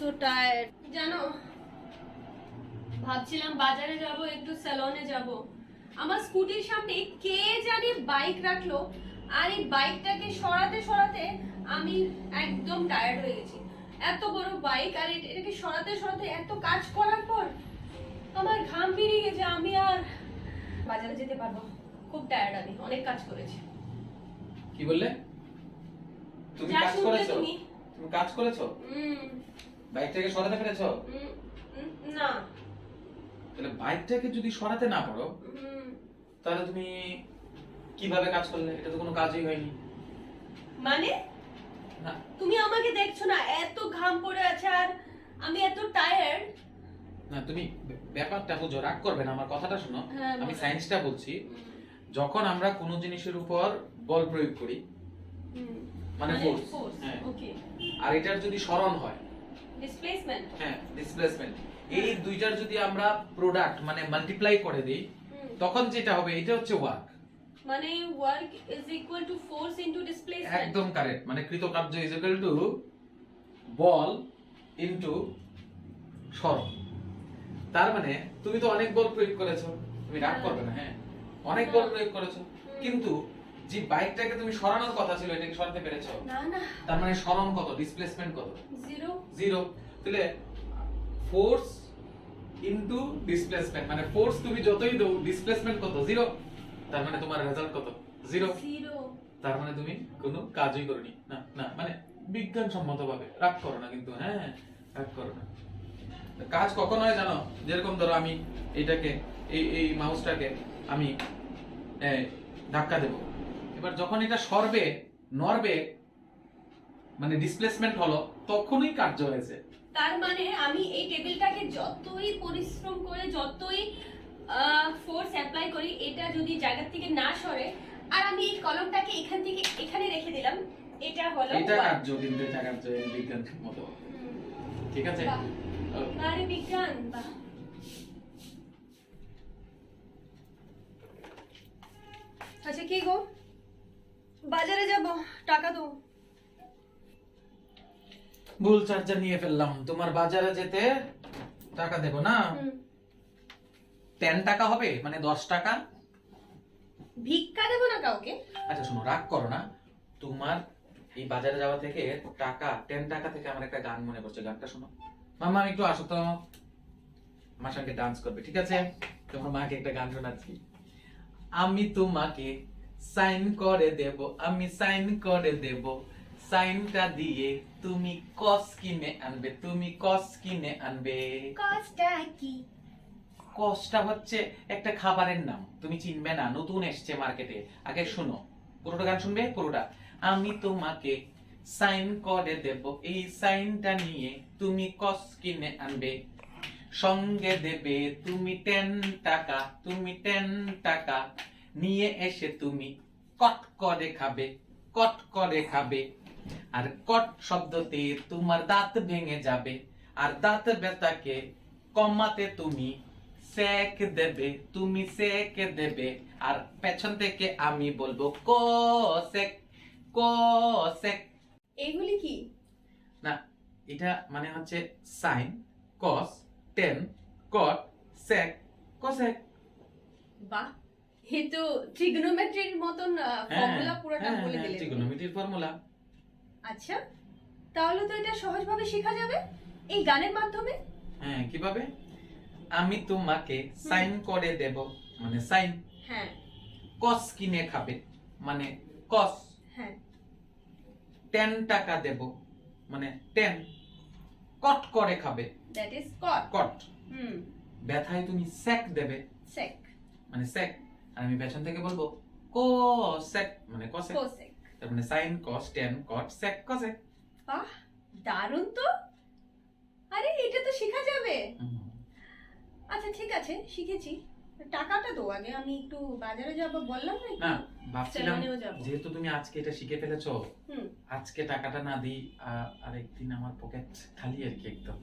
So tired জানো, ভাবছিলাম বাজারে যাব, একটু স্যালনে যাব। আমার স্কুটির সামনে কে জানি বাইক রাখলো, আর এই বাইকটাকে সরাতে সরাতে আমি একদম টায়ার্ড হয়ে গেছি। এত বড় বাইক, আর এটাকে সরাতে সরাতে এত কাজ করার পর আমার ঘাম বেরিয়ে গেছে, আমি আর বাজারে যেতে পারবো। খুব টায়ার্ড, আমি অনেক কাজ করেছি। কি বললে? তুমি যা কাজ শুনলে করেছো? তুমি। তুমি কাজ করেছো? বাইকটাকে সরাতে পেরেছো? না। তাহলে বাইকটাকে যদি সরাতে না পারো, তাহলে তুমি কিভাবে কাজ করলে? এটা তো কোনো কাজই হয়নি। মানে না, তুমি আমাকে দেখছো না, এত ঘাম পড়ে আছে আর আমি এত টায়ার্ড। না তুমি ব্যাপারটা বুঝো, রাগ করবে না, আমার কথাটা শোনো। হ্যাঁ, আমি বলো। সায়েন্সটা বলছি। যখন আমরা কোনো জিনিসের উপর বল প্রয়োগ করি, মানে ফোর্স, হ্যাঁ, ওকে, আর এটার যদি সরণ হয়, ডিসপ্লেসমেন্ট, হ্যাঁ, ডিসপ্লেসমেন্ট, এই দুইটার যদি আমরা প্রোডাক্ট মানে মাল্টিপ্লাই করে দেই, তখন যেটা হবে এটা হচ্ছে ওয়ার্ক। মানে work is equal to force into displacement. একদম কারেক্ট। মানে কৃতকার্য ইজ ইকুয়াল টু বল ইনটু সরণ। তার মানে তুমি তো অনেক বল প্রয়োগ করেছো, তুমি রাগ করবে না, হ্যাঁ, অনেক বল প্রয়োগ করেছো, কিন্তু যে বাইকটাকে তুমি সরানোর কথা ছিল এটাকে সরাতে পেরেছো না না, তার মানে সরণ কত, ডিসপ্লেসমেন্ট কত? জিরো। জিরো। তাহলে ফোর্স ইনটু ডিসপ্লেসমেন্ট, মানে ফোর্স তুমি যতই দাও, ডিসপ্লেসমেন্ট কত? জিরো। তার মানে তোমার রেজাল্ট কত? জিরো। জিরো। তার মানে তুমি কোনো কাজই করনি। না না, মানে বিজ্ঞানসম্মতভাবে। রাগ করো না কিন্তু, হ্যাঁ, রাগ করো না। কাজ কখন হয় জানো? যেরকম ধরো আমি এইটাকে, এই মাউসটাকে আমি ধাক্কা দেব, এবার যখন এটা সরবে, নড়বে, মানে ডিসপ্লেসমেন্ট হলো, তখনই কার্য হয়েছে। তার মানে আমি এই টেবিলটাকে যতই পরিশ্রম করে, যতই ফোর্স অ্যাপ্লাই করি, এটা যদি জায়গা থেকে না সরে, আর আমি এই কলমটাকে এখান থেকে এখানে রেখে দিলাম, এটা হলো এটা work। কার্য, কিন্তু এটা কার্য বিজ্ঞানসম্মত। ঠিক আছে? বাহ, আরে বিজ্ঞান, বাহ। আচ্ছা কি গো, বাজারে যাব, টাকা দাও। ভুল চার্জার নিয়ে ফেললাম। তোমার বাজারে যেতে টাকা দেব না। 10 টাকা হবে, মানে 10 টাকা। ভিক্ষা দেবো না কাউকে। আচ্ছা শোনো, রাগ করো না। তোমার এই বাজারে যাওয়া থেকে টাকা, 10 টাকা থেকে আমার একটা গান মনে পড়ছে, গানটা শোনো। মামা একটু আসো তো, আমার সঙ্গে ডান্স করবে, ঠিক আছে? তোমার মাকে একটা গান শোনাচ্ছি। আমি তোমাকে সাইন করে দেব, আমি সাইন করে দেব, সাইনটা দিয়ে তুমি কস কিনে আনবে, তুমি কস কিনে আনবে। কষ্টটা কি? কসটা হচ্ছে একটা খাবারের নাম, তুমি চিনবে না, নতুন এসছে মার্কেটে। আগে শুনো, পুরোটা গান শুনবে, পুরোটা। আমি তোমাকে সাইন করে দেব, এই সাইনটা নিয়ে তুমি কস কিনে আনবে, সঙ্গে দেবে তুমি 10 টাকা, তুমি 10 টাকা নিয়ে এসে তুমি কট করে খাবে, কট করে খাবে, আর কট শব্দতে তোমার দাঁত ভেঙে যাবে, আর দাঁত ব্যথাকে কমাতে তুমি সেক দেবে, তুমি সেক দেবে, আর পেছন থেকে আমি বলবো কোসেক, কোসেক। এইগুলি কি? না, এটা মানে হচ্ছে সাইন, কস, টেন, কট, সেক, কোসেক। বাহ, এ তো ট্রিগনোমেট্রির মতন ফর্মুলা পুরোটা বলে দিলে তুমি। ট্রিগোনোমেট্রির ফর্মুলা। আচ্ছা, তাহলে তো এটা সহজভাবে শেখা যাবে এই গানের মাধ্যমে। হ্যাঁ, কিভাবে? আমি তোমাকে সাইন করে দেব, মানে সাইন। হ্যাঁ কস কিনে খাবে, মানে কস। হ্যাঁ। 10 টাকা দেব, মানে 10। কট করে খাবে, দ্যাট ইজ কট। কট। হুম, ব্যথায় তুমি সেক দেবে, সেক, মানে সেক, আর আমি পেছন থেকে বলবো কোসেক, মানে কোসেক। কোসেক। তার মানে সাইন কস 10 কট সেক কোসেক। বাহ, দারুণ তো। আরে এটা তো শেখা যাবে। আচ্ছা ঠিক আছে, শিখেছি। টাকাটা দাও আগে, আমি একটু বাজারে যাব, বললাম না না, একটু ভাবছিলাম সেলুনেও যাব। যেহেতু তুমি আজকে এটা শিখে ফেলেছো, হুম, আজকে টাকাটা না দিই, আরেকদিন আমার পকেট খালি আর কি একদম।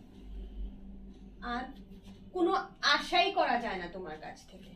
আর কোনো আশাই করা যায় না তোমার কাছ থেকে।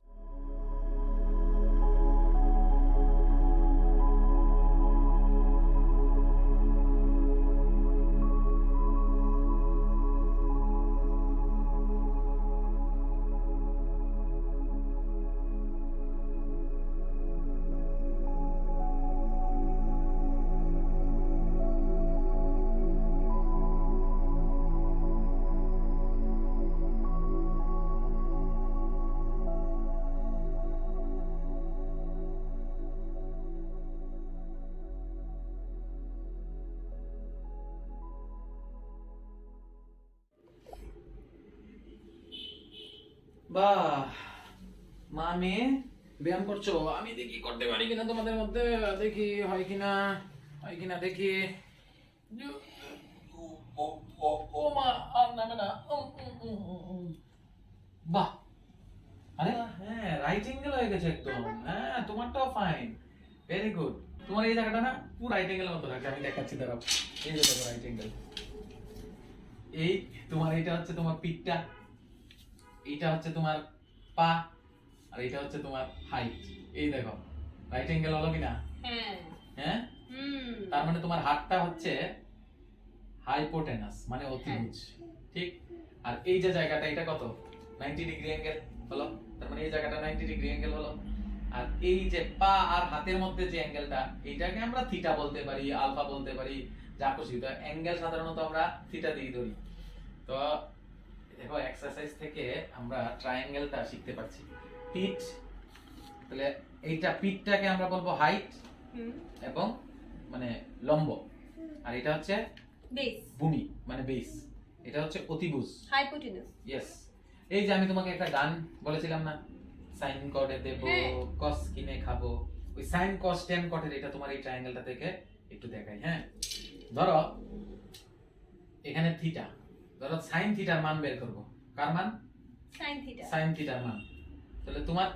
বাহ, মা মেয়ে ব্যায়াম করছো, আমি দেখি করতে পারি কিনা তোমাদের মধ্যে, দেখি হয় কিনা, দেখি। ও ও ও মা, আর নামে না। বাহ, আরে হ্যাঁ, রাইট অ্যাঙ্গেল হয়ে গেছে একদম। হ্যাঁ, তোমারটাও ফাইন, ভেরি গুড। তোমার এই জায়গাটা না পুরো রাইট অ্যাঙ্গেলের মতো লাগছে, আমি দেখাচ্ছি দাঁড়াও। এই যে দেখো রাইট অ্যাঙ্গেল। এই তোমার এটা হচ্ছে তোমার পিঠটা, এইটা হচ্ছে তোমার পা, আর এটা হচ্ছে তোমার হাইট। এই দেখো রাইট অ্যাঙ্গেল হলো কিনা? হ্যাঁ। হ্যাঁ, হুম। তার মানে তোমার হাতটা হচ্ছে হাইপোটেনাস, মানে অতিভুজ, ঠিক। আর এই যে জায়গাটা, এটা কত? 90 ডিগ্রি অ্যাঙ্গেল হলো, তার মানে এই জায়গাটা 90 ডিগ্রি অ্যাঙ্গেল হলো। আর এই যে পা আর হাতের মধ্যে যে অ্যাঙ্গেলটা, এটাকে আমরা থিটা বলতে পারি, আলফা বলতে পারি, যা খুশি। তো অ্যাঙ্গেল সাধারণত আমরা থিটা দিয়ে ধরি। তো দেখো এক্সারসাইজ থেকে আমরা ট্রায়াঙ্গেলটা শিখতে পারছি। পিঠ, তাহলে এইটা পিঠটাকে আমরা বলবো হাইট এবং মানে লম্ব, আর এটা হচ্ছে বেস, ভূমি মানে বেস, এটা হচ্ছে অতিভুজ, হাইপোটেনাস। ইয়েস। এই যে আমি তোমাকে একটা গান বলেছিলাম না, সাইন কটে দেব হ্যাঁ। কস কিনে খাবো, ওই সাইন কস টেন কটের এটা তোমার এই ট্রায়াঙ্গেলটা থেকে একটু দেখাই। হ্যাঁ, ধরো এখানে থিটা, ধরো সাইন থিটার মান বের করব। কার মান? Sine theta. সাইন থিটার মান। তাহলে তোমার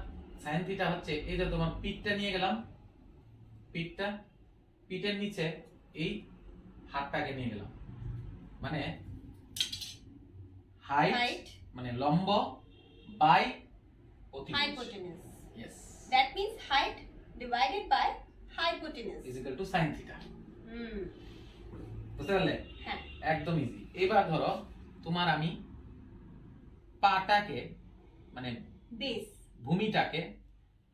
সাইন থিটা হচ্ছে, এই যে তোমার পিঠটা নিয়ে গেলাম, পিঠটা, পিঠের নিচে এই হাতটাকে নিয়ে গেলাম, মানে হাইট মানে লম্ব বাই অতিভুজ, hypotenuse. Yes, That means height divided by hypotenuse is equal to sine theta. হুম। বুঝতে পারলে? হ্যাঁ। একদম ইজি। এবার ধরো তোমার আমি পাটাকে মানে বেস, ভূমিটাকে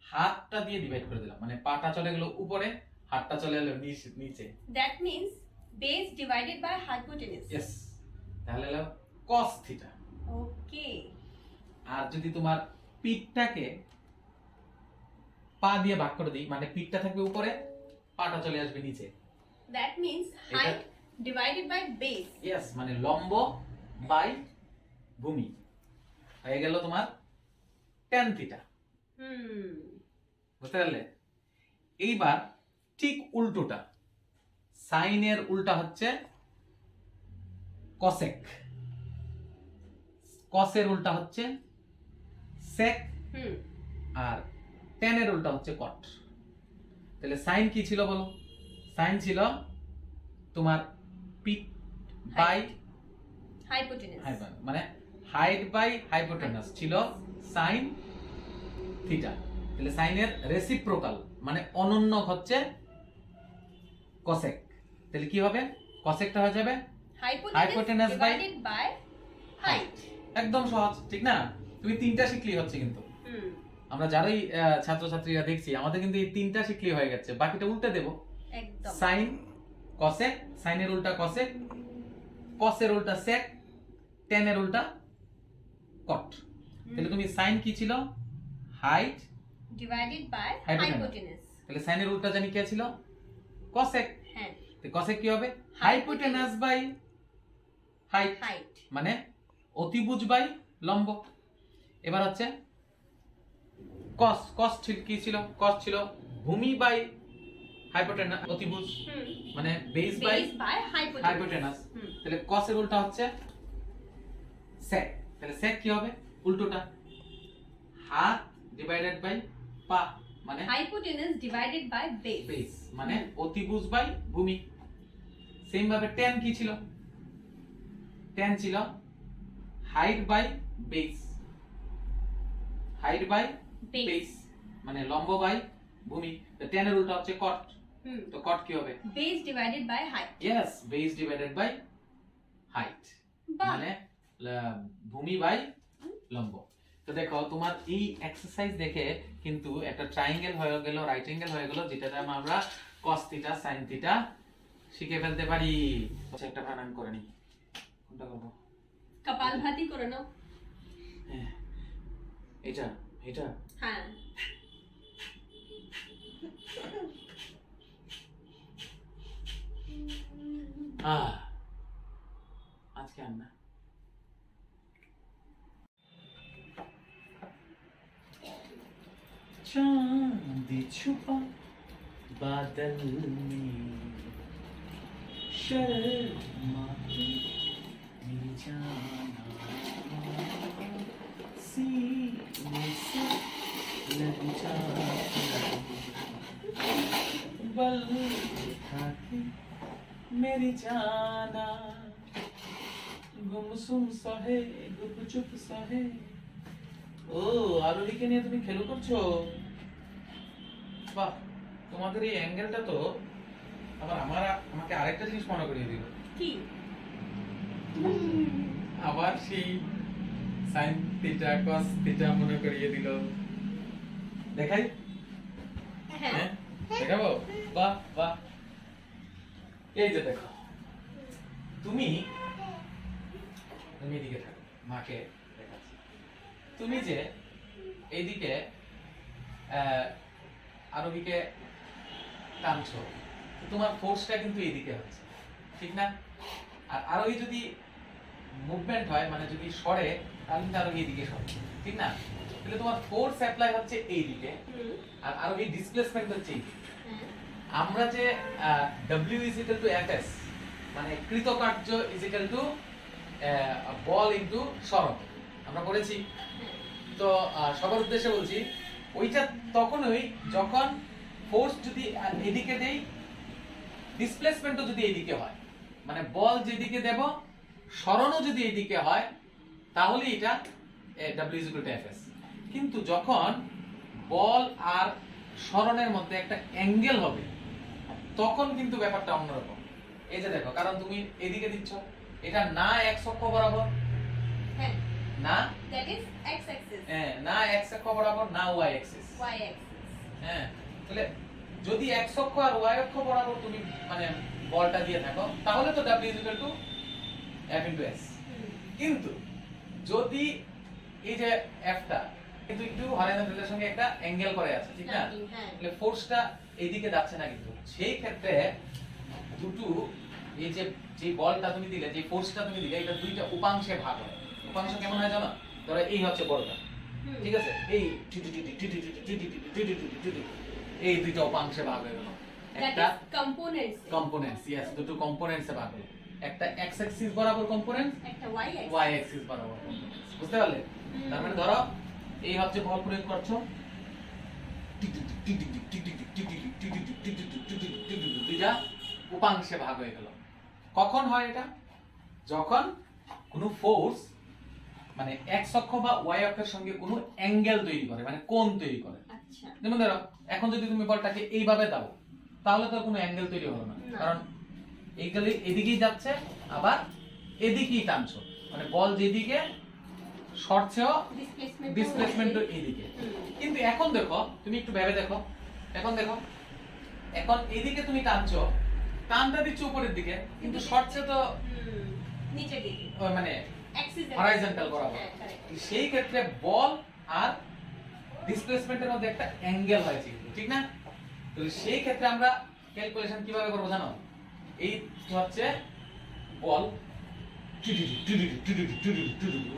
হাতটা দিয়ে ডিভাইড করে দিলাম, মানে পাটা চলে গেল উপরে, হাতটা চলে গেল নিচে। that means base divided by hypotenuse. Yes, তাহলে হলো cos থিটা। Okay. আর যদি তোমার পিঠটাকে পা দিয়ে ভাগ করে দিই, মানে পিঠটা থাকবে উপরে, পাটা চলে আসবে নিচে। That means height divided by base. Yes, মানে লম্ব বাই ভূমি, হয়ে গেল তোমার tan থিটা। হুম। বুঝতে পারলে? এইবার ঠিক উল্টোটা, সাইনের উল্টা হচ্ছে কসেক, কসের উল্টা হচ্ছে সেক, হুম। আর ট্যানের উল্টা হচ্ছে কট। তাহলে সাইন কি ছিল বলো? সাইন ছিল তোমার পিঠ বাই Hypotenuse. মানে হাইট বাই হাইপোটেনাস ছিল সাইন থিটা। তাহলে সাইনের রেসিপ্রোকাল মানে অনন্যক হচ্ছে কসেক। তাহলে কি হবে? কসেকটা হয়ে যাবে Hypotenuse divided by height. একদম সহজ, ঠিক না? তুমি তিনটা শিখলেই হচ্ছে। কিন্তু হুম। আমরা যারাই ছাত্রছাত্রীরা দেখছি, আমাদের কিন্তু এই তিনটা শিখলেই হয়ে যাচ্ছে, বাকিটা উল্টে দেব। একদম। সাইন কসেক, সাইনের উল্টা কসেক, কসের উল্টা সেক, ট্যানের উল্টা কট। তাহলে তুমি সাইন কি ছিল? Height divided by Hypotenuse. hypotenuse. তাহলে সাইনের উল্টা জানি কি ছিল? কসেক। হ্যাঁ। তো কসেক কি হবে? Hypotenuse by height, Height. মানে অতিভুজ বাই লম্ব। এবার হচ্ছে কস, কস কি ছিল? কস ছিল ভূমি বাই হাইপোটেনাস, অতিভুজ হুম। মানে base by Base by hypotenuse. Hypotenuse. হুম। তাহলে কসের উল্টা হচ্ছে সেক। তাহলে সেক কি হবে? উল্টোটা, হাত ডিভাইডেড বাই পা, মানে Hypotenuse divided by base. Base, মানে অতিভুজ বাই ভূমি। সেম ভাবে ট্যান কি ছিল? ট্যান ছিল height by base, height by Base. Base মানে লম্ব বাই ভূমি। তো ট্যানের উল্টা হচ্ছে কট। হুম। তো কট কি হবে? Base divided by height. Yes, base divided by height, বাহ। মানে ভূমি বাই লম্ব। তো দেখো তোমার এই এক্সারসাইজ দেখে কিন্তু একটা ট্রায়াঙ্গেল হয়ে গেল, রাইট অ্যাঙ্গেল হয়ে গেল, যেটাতে আমরা cos থিটা sin থিটা শিখে ফেলতে পারি। আচ্ছা, একটা প্রাণায়াম করে নি, কোনটা করব? কপালভাতি করে নাও। হ্যাঁ, এটা এটা হ্যাঁ। আজকে আর না। चांद छुपा बादल में शर्माती मेरी जाना सीने से लग जाती बल खाती मेरी जाना गुमसुम सा है गुपचुप सा है ও আরোহীকে নিয়ে তুমি খেলো করছো বাহ তোমাদের এই অ্যাঙ্গেলটা তো আবার আমাকে আরেকটা জিনিস মনে করিয়ে দিল কি আবার সেই sin থিটা cos থিটা মনে করিয়ে দিল দেখাই হ্যাঁ হ্যাঁ দেখাবো বাহ বাহ এই যে দেখো তুমি এদিকে থাকো মাকে দেখাচ্ছি তুমি যে এইদিকে আরোহীকে টানছো তোমার ফোর্সটা কিন্তু এইদিকে হচ্ছে ঠিক না আর আরোহী যদি মুভমেন্ট হয় মানে যদি সরে তাহলে কিন্তু আরোহী এইদিকে সরে ঠিক না তাহলে তোমার ফোর্স অ্যাপ্লাই হচ্ছে এইদিকে আর আরোহী ডিসপ্লেসমেন্ট হচ্ছে এইদিকে আমরা যে W Fs মানে কৃতকার্য বল ইনটু সরণ আমরা পড়েছি তো সবার উদ্দেশ্যে বলছি ওইটা তখনই যখন ফোর্স যদি এদিকে দেই ডিসপ্লেসমেন্টও যদি এইদিকে হয় মানে বল যেদিকে দেব সরণও যদি এইদিকে হয় তাহলে এটা W Fs কিন্তু যখন বল আর সরণের মধ্যে একটা অ্যাঙ্গেল হবে তখন কিন্তু ব্যাপারটা অন্যরকম এই যে দেখো কারণ তুমি এদিকে দিচ্ছ এটা না x অক্ষ বরাবর হ্যাঁ না দ্যাট ইজ x অ্যাক্সিস হ্যাঁ না x অক্ষ বরাবর না y অ্যাক্সিস y অ্যাক্সিস হ্যাঁ তাহলে যদি x অক্ষ আর y অক্ষ বরাবর তুমি মানে বলটা দিয়ে থাকো তাহলে তো W F * S কিন্তু যদি এই যে F টা কিন্তু একটু হরাইজন্টালের সঙ্গে একটা অ্যাঙ্গেল করে আছে ঠিক না তাহলে ফোর্সটা এইদিকে যাচ্ছে না কিন্তু সেই ক্ষেত্রে দুটো এই যে বলটা তুমি দিলে যে ফোর্সটা তুমি দিলে এটা দুইটা উপাংশে ভাগ হয় উপাংশ কেমন হয় জানো ধরো এই হচ্ছে বলটা ঠিক আছে এই দুইটা উপাংশে ভাগ হয়ে গেল একটা কম্পোনেন্টস यस দুটো কম্পোনেন্টসে ভাগ হলো একটা x অ্যাক্সিস বরাবর কম্পোনেন্ট একটা y অ্যাক্সিস বরাবর কম্পোনেন্টস বুঝতে পারলে তার মানে ধরো এই হচ্ছে বল প্রয়োগ করছো দুইটা উপাংশে ভাগ হয়ে গেল কখন হয় এটা যখন কোনো ফোর্স মানে x অক্ষ বা y অক্ষের সঙ্গে কোনো অ্যাঙ্গেল তৈরি করে মানে কোণ তৈরি করে আচ্ছা যেমন ধরো এখন যদি তুমি বলটাকে এইভাবে দাও তাহলে তো কোনো অ্যাঙ্গেল তৈরি হলো না কারণ এইগুলি এদিকেই যাচ্ছে আবার এদিকেই টানছো মানে বল যেদিকে সরছেও ডিসপ্লেসমেন্টও এইদিকে কিন্তু এখন দেখো তুমি একটু ভেবে দেখো এখন এইদিকে তুমি টানছো টানটা দিচ্ছ উপরের দিকে কিন্তু সরছে তো নিচের দিকে মানে অ্যাক্সিস হরাইজন্টাল বরাবর সেই ক্ষেত্রে বল আর ডিসপ্লেসমেন্টের মধ্যে একটা অ্যাঙ্গেল হয়েছে ঠিক না তো সেই ক্ষেত্রে আমরা ক্যালকুলেশন কিভাবে করব জানো এই হচ্ছে বল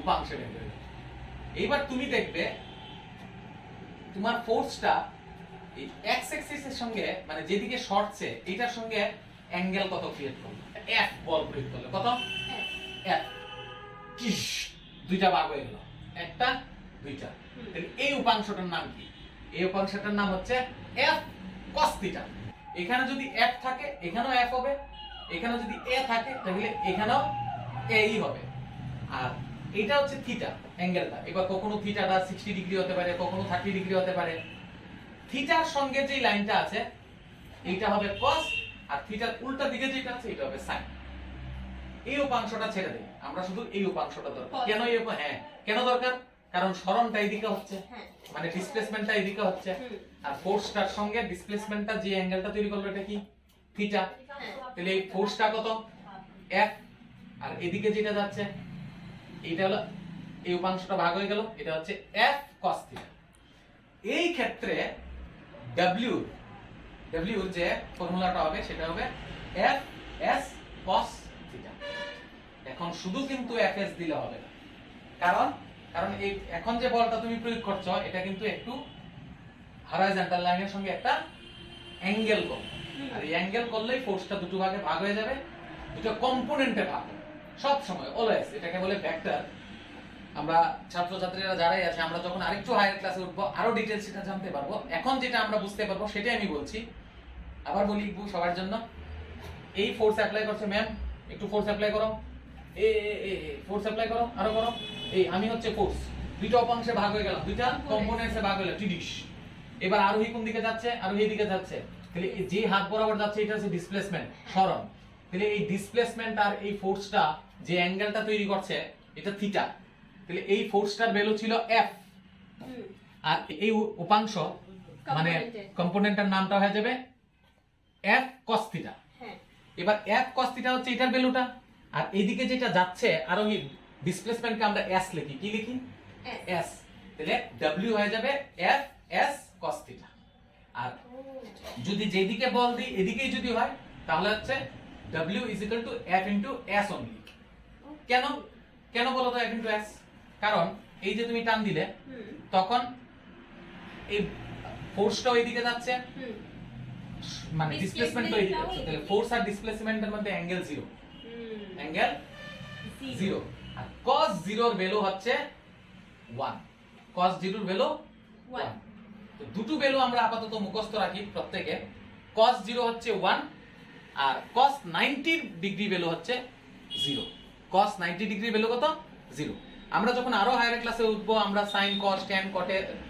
উপাংশে ভেঙে গেল এইবার তুমি দেখবে তোমার ফোর্সটা এই x অ্যাক্সিসের সঙ্গে মানে যেদিকে সরছে এটার সঙ্গে অ্যাঙ্গেল কত ক্রিয়েট করবে F বল প্রয়োগ করলে কত F দুইটা ভাগ হয়ে গেল একটা দুইটা তাহলে এই উপাংশটার নাম কি এই উপাংশটার নাম হচ্ছে F cos থিটা এখানে যদি F থাকে এখানেও F হবে এখানে যদি A থাকে তাহলে এখানেও A ই হবে আর এটা হচ্ছে থিটা অ্যাঙ্গেলটা এবার কখনো থিটাটা 60 ডিগ্রি হতে পারে কখনো 30 ডিগ্রি হতে পারে থিটার সঙ্গে যে লাইনটা আছে এইটা হবে cos আর থিটার উল্টা দিকে যেটা আছে এটা হবে sin এই উপাংশটা ছেড়ে দেই আমরা শুধু এই উপাংশটা দরকার কেন এই কেন দরকার কারণ সরণটা এইদিকে হচ্ছে মানে ডিসপ্লেসমেন্টটা এইদিকে হচ্ছে আর ফোর্সটার সঙ্গে ডিসপ্লেসমেন্টটা যে অ্যাঙ্গেলটা তৈরি করলো এটা কি থিটা তাহলে এই ফোর্সটা কত F আর এদিকে যেটা যাচ্ছে এইটা হলো এই উপাংশটা ভাগ হয়ে গেল এটা হচ্ছে F cos থিটা এই ক্ষেত্রে W এর যে ফর্মুলাটা হবে সেটা হবে F S cos থিটা এখন শুধু কিন্তু Fs দিলে হবে না কারণ এই এখন যে বলটা তুমি প্রয়োগ করছো এটা কিন্তু একটু হরাইজন্টাল লাইনের সঙ্গে একটা অ্যাঙ্গেল করব, আর এই অ্যাঙ্গেল করলেই ফোর্সটা দুটো ভাগে ভাগ হয়ে যাবে, দুটো কম্পোনেন্টে ভাগ হবে সব সময় অলওয়েজ। এটাকে বলে ভেক্টর। আমরা ছাত্রছাত্রীরা যারাই আছে, আমরা যখন আরেকটু হায়ার ক্লাসে উঠবো আরো ডিটেইলস এটা জানতে পারবো। এখন যেটা আমরা বুঝতে পারবো সেটাই আমি বলছি। আবার বলি সবার জন্য, এই ফোর্স অ্যাপ্লাই করছে ম্যাম, একটু ফোর্স অ্যাপ্লাই করো, ফোর্স অ্যাপ্লাই করো, আরো করো। এই আমি হচ্ছে ফোর্স, দুইটা উপাংশে ভাগ হয়ে গেলাম, দুইটা কম্পোনেন্টসে ভাগ হয়ে গেল, টিডিশ। এবার আরোহী কোন দিকে যাচ্ছে? আরোহী দিকে যাচ্ছে। তাহলে যে হাত বরাবর যাচ্ছে এটা হচ্ছে ডিসপ্লেসমেন্ট, সরণ। তাহলে এই ডিসপ্লেসমেন্ট আর এই ফোর্সটা যে অ্যাঙ্গেলটা তৈরি করছে এটা থিটা। তাহলে এই ফোর্সটার ভ্যালু ছিল এফ, আর এই উপাংশ মানে কম্পোনেন্টের নামটা হয়ে যাবে এফ কস থিটা। এবার এফ কস থিটা হচ্ছে এটার ভ্যালুটা, আর এইদিকে যেটা যাচ্ছে আরোহী ডিসপ্লেসমেন্টকে আমরা এস লিখি। কি লিখি? এস। তাহলে ডব্লিউ হয়ে যাবে এফ এস কস থিটা। আর যদি যেদিকে বল দিই এদিকেই যদি হয় তাহলে হচ্ছে W is equal two F into S only. কেন কেন বলো তো এফ ইনটু এস? কারণ এই যে তুমি টান দিলে তখন এই ফোর্সটা ওইদিকে যাচ্ছে, মানে ডিসপ্লেসমেন্ট ওইদিকে যাচ্ছে। তাহলে ফোর্স আর ডিসপ্লেসমেন্টের মধ্যে অ্যাঙ্গেল জিরো, অ্যাঙ্গেল জিরো। আর cos 0 এর ভ্যালু হচ্ছে 1, cos 0 এর ভ্যালু 1। তো দুটো ভ্যালু আমরা আপাতত মুখস্থ রাখি প্রত্যেকে। cos 0 হচ্ছে 1 আর cos 90 ডিগ্রি ভ্যালু হচ্ছে 0। cos 90 ডিগ্রি ভ্যালু কত? 0। আমরা যখন আরো হায়ার ক্লাসে উঠবো আমরা sin cos tan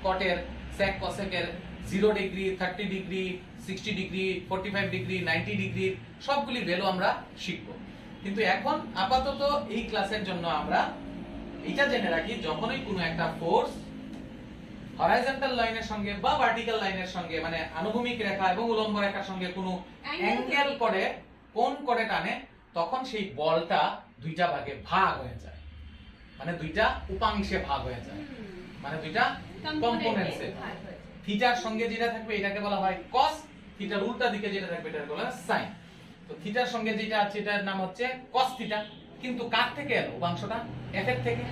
cot এর sec cosec এর 0 degree 30 degree 60 degree 45 degree 90 degree সবগুলি ভ্যালু আমরা শিখবো। কিন্তু এখন আপাতত এই ক্লাসের জন্য আমরা এটা জেনে রাখি, যখনই কোনো একটা ফোর্স হরাইজন্টাল লাইনের সঙ্গে বা ভার্টিক্যাল লাইনের সঙ্গে মানে আনুভূমিক রেখা এবং উলম্ব রেখার সঙ্গে কোনো অ্যাঙ্গেল করে কোণ করে টানে, তখন সেই বলটা দুইটা ভাগে ভাগ হয়ে যায়, মানে দুইটা উপাংশে ভাগ হয়ে যায়, মানে দুইটা কম্পোনেন্টসে। থিটার সঙ্গে যেটা থাকবে এটাকে বলা হয় cos, থিটার উল্টা দিকে যেটা থাকবে এটাকে বলা হয় sin। তো থিটার সঙ্গে যেটা আছে এটার নাম হচ্ছে cos থিটা। কিন্তু কার থেকে এলো উপাংশটা? f এর থেকে।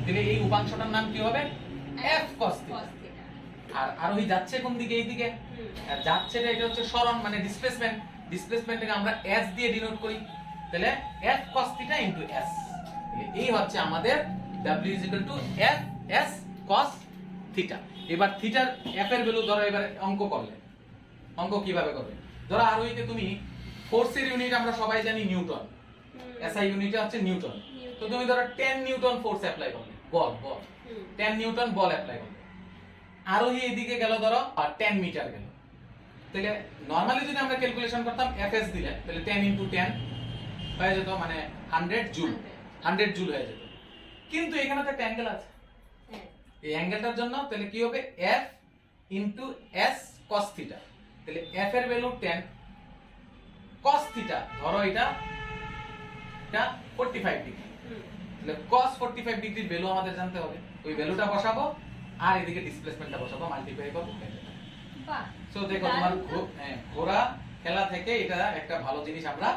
তাহলে এই উপাংশটার নাম কি হবে? f cos theta. আর আরোহী যাচ্ছে কোন দিকে? এই দিকে। আর যাচ্ছে এটা হচ্ছে সরণ মানে ডিসপ্লেসমেন্ট, ডিসপ্লেসমেন্টকে আমরা s দিয়ে ডিনোট করি। তাহলে f cos theta into s। এই হচ্ছে আমাদের w f s cos theta. এবার থিটার f এর ভ্যালু ধরো, এবার অঙ্ক করলে অঙ্ক কিভাবে করবে? ধরো আরোহীকে তুমি ফোর্সের ইউনিট আমরা সবাই জানি নিউটন, এসআই ইউনিটটা হচ্ছে নিউটন। তো তুমি ধরো 10 নিউটন ফোর্স অ্যাপ্লাই করলে, বল 10 নিউটন বল অ্যাপ্লাই করলে, আরোহী এদিকে গেল ধরো 10 মিটার গেল। তাহলে নরমালি যদি আমরা ক্যালকুলেশন করতাম এফএস দিলে তাহলে 10 ইনটু 10 হয়ে যেত, মানে 100 জুল, 100 জুল হয়ে যেত। কিন্তু এখানে তো একটা অ্যাঙ্গেল আছে, এই অ্যাঙ্গেলটার জন্য তাহলে কি হবে? f into s cos theta. তাহলে f এর ভ্যালু 10, cos থিটা ধরো এটা 45 ডিগ্রি। তাহলে cos 45 ডিগ্রির ভ্যালু আমাদের জানতে হবে, ওই ভ্যালুটা বসাবো আর এদিকে ডিসপ্লেসমেন্টটা বসাবো, মাল্টিপ্লাই করব। বাহ, সো দেখো তোমার ঘোড়া খেলা থেকে এটা একটা ভালো জিনিস আমরা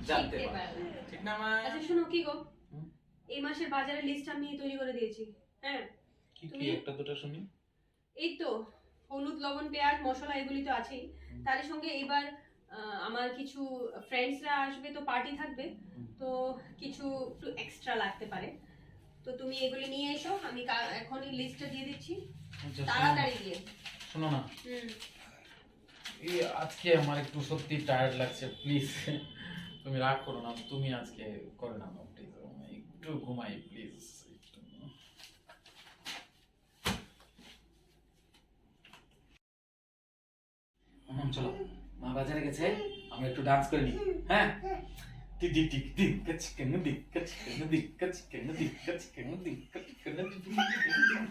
জানতে পারলাম, ঠিক না মা? আচ্ছা শুনো, কি গো, এই মাসের বাজারের লিস্ট আমি তৈরি করে দিয়েছি। হ্যাঁ, কি একটা দুটো শুনি। এই তো হলুদ, লবণ, পেঁয়াজ, মশলা এগুলি তো আছেই। তার সঙ্গে এবার আমার কিছু ফ্রেন্ডসরা আসবে, তো পার্টি থাকবে, তো কিছু একটু এক্সট্রা লাগতে পারে। তো তুমি এগুলি নিয়ে এসো, আমি এখনই লিস্টটা দিয়ে দিচ্ছি, তাড়াতাড়ি দিয়ে। শোনো না, এই আজকে আমার একটু সত্যি টায়ার্ড লাগছে, প্লিজ তুমি রাগ করো না, তুমি আজকে করে নাও প্লিজ, একটু ঘুমাই প্লিজ। চলো, মা বাজারে গেছে, আমরা একটু ডান্স করে নিই। হ্যাঁ, টিক টিক টিক টিক কাচ কেন দিক কাচ কেন দিক কাচ কেন দিক কাচ কেন দিক কাচ কেন দিক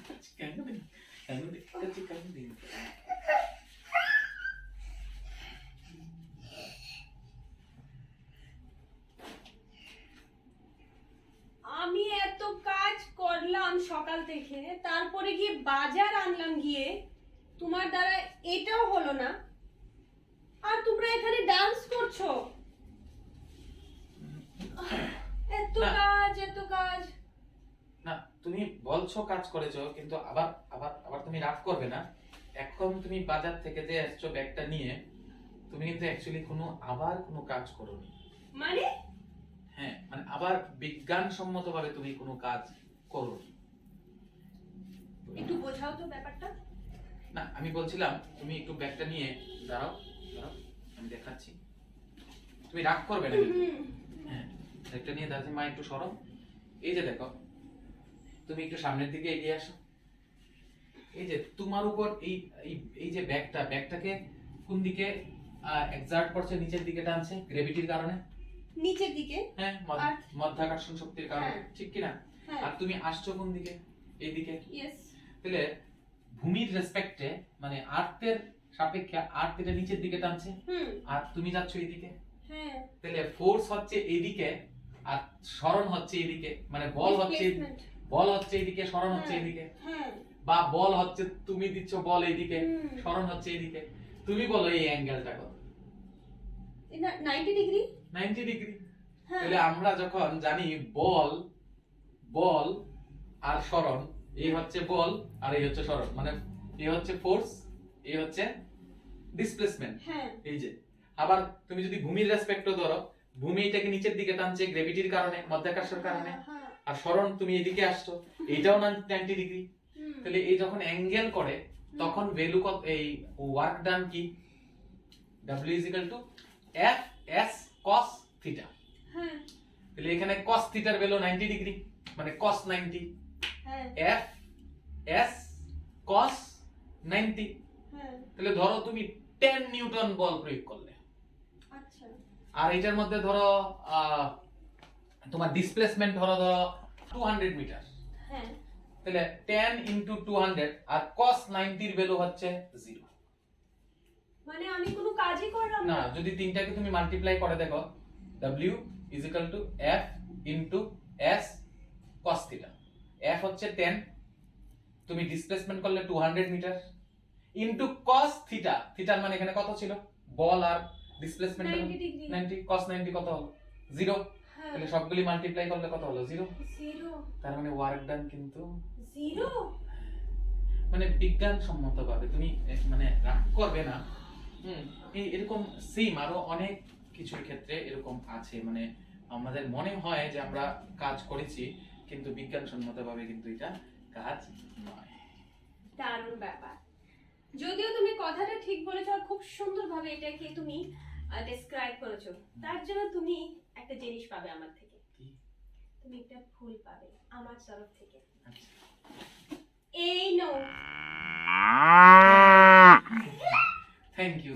কাচ কেন দিক কেন দিক কাচ কেন দিক। আমি এত কাজ করলাম সকাল থেকে, তারপরে গিয়ে বাজার আনলাম গিয়ে, তোমার দ্বারা এটাও হলো না, আর তোমরা এখানে ডান্স করছো। এত কাজ। না, তুমি বলছো কাজ করেছো, কিন্তু আবার আবার আবার তুমি রাগ করবে না। এখন এখন তুমি বাজার থেকে যে আসছো ব্যাগটা নিয়ে, তুমি কিন্তু অ্যাকচুয়ালি আবার কোনো কাজ করোনি। মানে হ্যাঁ, মানে আবার বিজ্ঞানসম্মতভাবে তুমি কোনো কাজ করোনি। একটু বোঝাও তো ব্যাপারটা। না, আমি বলছিলাম তুমি একটু ব্যাগটা নিয়ে দাঁড়াও, দাঁড়াও, আমি দেখাচ্ছি। তুমি রাগ করবে না কিন্তু। হ্যাঁ, ব্যাগটা নিয়ে দাঁড়াচ্ছি, মা একটু সরো। এই যে দেখো, তুমি একটু সামনের দিকে এগিয়ে আসো। এই যে তোমার উপর এই এই এই যে ব্যাগটাকে কোন দিকে এক্সার্ট করছে, নিচের দিকে টানছে গ্র্যাভিটির কারণে। নিচের দিকে। হ্যাঁ, মাধ্যাকর্ষণ শক্তির কারণে, ঠিক কি না? হ্যাঁ। আর তুমি আসছো কোন দিকে? এইদিকে। ইয়েস। তাহলে ভূমির রেসপেক্টে, মানে আর্থের সাপেক্ষে আর্থ এটা নিচের দিকে টানছে, আর তুমি যাচ্ছ এইদিকে। হ্যাঁ। তাহলে ফোর্স হচ্ছে এইদিকে আর সরণ হচ্ছে এইদিকে, মানে বল হচ্ছে এইদিকে, সরণ হচ্ছে এইদিকে। হ্যাঁ। বা বল হচ্ছে, তুমি দিচ্ছ বল এইদিকে, সরণ হচ্ছে এইদিকে। তুমি বলো এই অ্যাঙ্গেলটা কত? এটা 90 ডিগ্রি। 90 ডিগ্রি। হ্যাঁ। তাহলে আমরা যখন জানি বল আর সরণ, এই হচ্ছে বল আর এই হচ্ছে সরণ, মানে এই হচ্ছে ফোর্স, এই হচ্ছে ডিসপ্লেসমেন্ট। হ্যাঁ। এই যে আবার তুমি যদি ভূমির রেসপেক্টও ধরো, ভূমি এটাকে নিচের দিকে টানছে গ্র্যাভিটির কারণে, মাধ্যাকর্ষণের কারণে, আর সরণ তুমি এদিকে আসছো, এইটাও 90 ডিগ্রি। তাহলে এই যখন অ্যাঙ্গেল করে তখন ভ্যালু কত, এই ওয়ার্ক ডান কি? W = F S cos θ। হ্যাঁ। তাহলে এখানে cos θ এর ভ্যালু 90 ডিগ্রি, মানে cos 90। হ্যাঁ। F S cos 90। হ্যাঁ। তাহলে ধরো তুমি 10 নিউটন বল প্রয়োগ করলে, আচ্ছা। আর এটার মধ্যে ধরো তোমার ডিসপ্লেসমেন্ট ধরো 200 মিটার। হ্যাঁ। তাহলে 10 × 200 আর cos 90 এর ভ্যালু হচ্ছে 0। মানে আমি কোনো কাজই করলাম না, না। যদি তিনটাকে তুমি মাল্টিপ্লাই করে দেখো, W = F × S cos θ। F হচ্ছে 10, তুমি ডিসপ্লেসমেন্ট করলে 200 মিটার, ইনটু cos θ। থিটার মানে এখানে কত ছিল? বল আর ডিসপ্লেসমেন্ট 90 ডিগ্রি। 90, cos 90 কত হলো? 0। হ্যাঁ। তাহলে সবগুলি মাল্টিপ্লাই করলে কত হলো? 0। 0। তার মানে ওয়ার্ক ডান কিন্তু 0। মানে বিজ্ঞানসম্মতভাবে তুমি মানে রাগ করবে না। এরকম সেম আরো অনেক কিছুর ক্ষেত্রে এরকম আছে, মানে আমাদের মনে হয় যে আমরা কাজ করেছি, কিন্তু বিজ্ঞানসম্মতভাবে কিন্তু এটা কাজ নয়। দারুণ ব্যাপার। যদিও তুমি কথাটা ঠিক বলেছো আর খুব সুন্দরভাবে এটাকে তুমি ডেসক্রাইব করেছো, তার জন্য তুমি একটা জিনিস পাবে আমার থেকে। কি? তুমি একটা ফুল পাবে আমার তরফ থেকে। আচ্ছা। এই নো। Thank you.